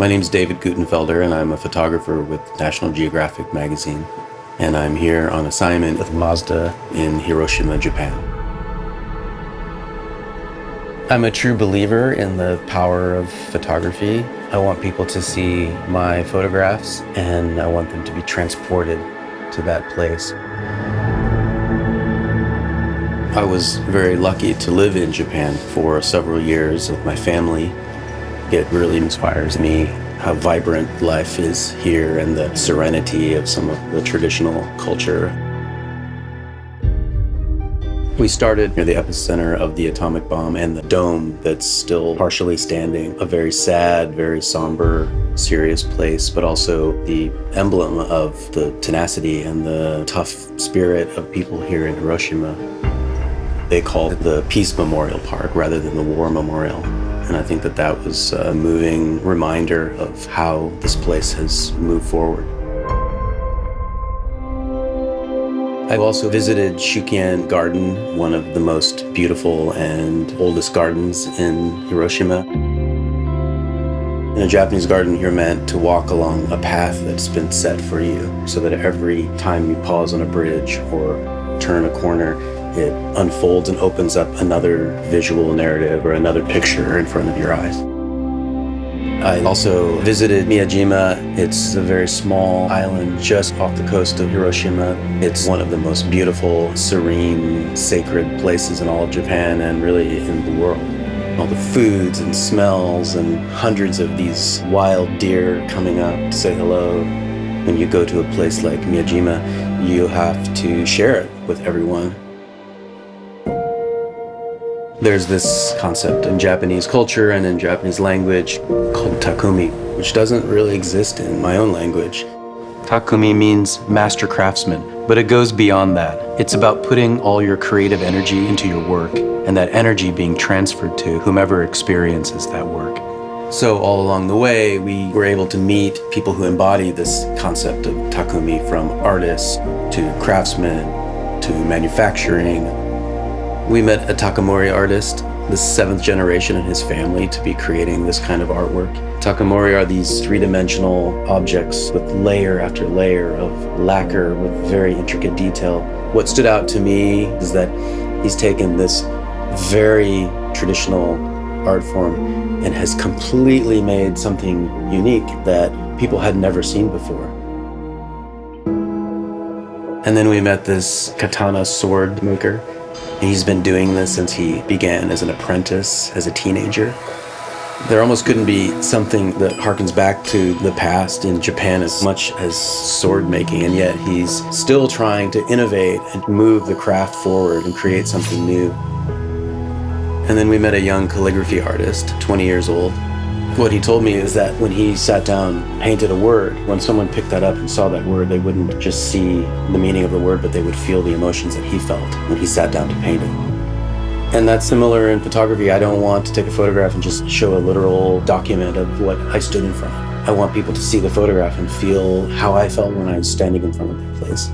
My name's David Guttenfelder, and I'm a photographer with National Geographic magazine. And I'm here on assignment with Mazda in Hiroshima, Japan. I'm a true believer in the power of photography. I want people to see my photographs, and I want them to be transported to that place. I was very lucky to live in Japan for several years with my family. It really inspires me how vibrant life is here and the serenity of some of the traditional culture. We started near the epicenter of the atomic bomb and the dome that's still partially standing. A very sad, very somber, serious place, but also the emblem of the tenacity and the tough spirit of people here in Hiroshima. They call it the Peace Memorial Park rather than the War Memorial. And I think that that was a moving reminder of how this place has moved forward. I've also visited Shukkeien Garden, one of the most beautiful and oldest gardens in Hiroshima. In a Japanese garden, you're meant to walk along a path that's been set for you, so that every time you pause on a bridge or turn a corner, it unfolds and opens up another visual narrative or another picture in front of your eyes. I also visited Miyajima. It's a very small island just off the coast of Hiroshima. It's one of the most beautiful, serene, sacred places in all of Japan and really in the world. All the foods and smells and hundreds of these wild deer coming up to say hello. When you go to a place like Miyajima, you have to share it with everyone. There's this concept in Japanese culture and in Japanese language called Takumi, which doesn't really exist in my own language. Takumi means master craftsman, but it goes beyond that. It's about putting all your creative energy into your work and that energy being transferred to whomever experiences that work. So all along the way, we were able to meet people who embody this concept of Takumi, from artists to craftsmen to manufacturing. We met a Takamori artist, the 7th generation in his family to be creating this kind of artwork. Takamori are these three-dimensional objects with layer after layer of lacquer with very intricate detail. What stood out to me is that he's taken this very traditional art form and has completely made something unique that people had never seen before. And then we met this katana sword maker. He's been doing this since he began as an apprentice, as a teenager. There almost couldn't be something that harkens back to the past in Japan as much as sword making, and yet he's still trying to innovate and move the craft forward and create something new. And then we met a young calligraphy artist, 20 years old. What he told me is that when he sat down and painted a word, when someone picked that up and saw that word, they wouldn't just see the meaning of the word, but they would feel the emotions that he felt when he sat down to paint it. And that's similar in photography. I don't want to take a photograph and just show a literal document of what I stood in front of. I want people to see the photograph and feel how I felt when I was standing in front of that place.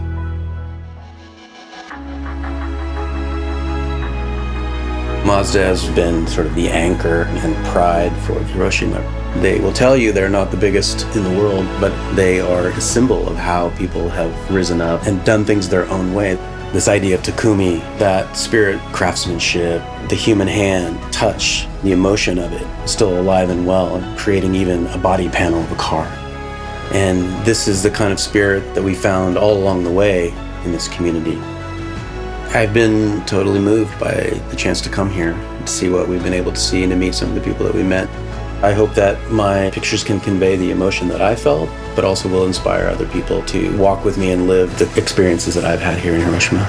Mazda has been sort of the anchor and pride for Hiroshima. They will tell you they're not the biggest in the world, but they are a symbol of how people have risen up and done things their own way. This idea of Takumi, that spirit, craftsmanship, the human hand, touch, the emotion of it, still alive and well, and creating even a body panel of a car. And this is the kind of spirit that we found all along the way in this community. I've been totally moved by the chance to come here and see what we've been able to see and to meet some of the people that we met. I hope that my pictures can convey the emotion that I felt, but also will inspire other people to walk with me and live the experiences that I've had here in Hiroshima.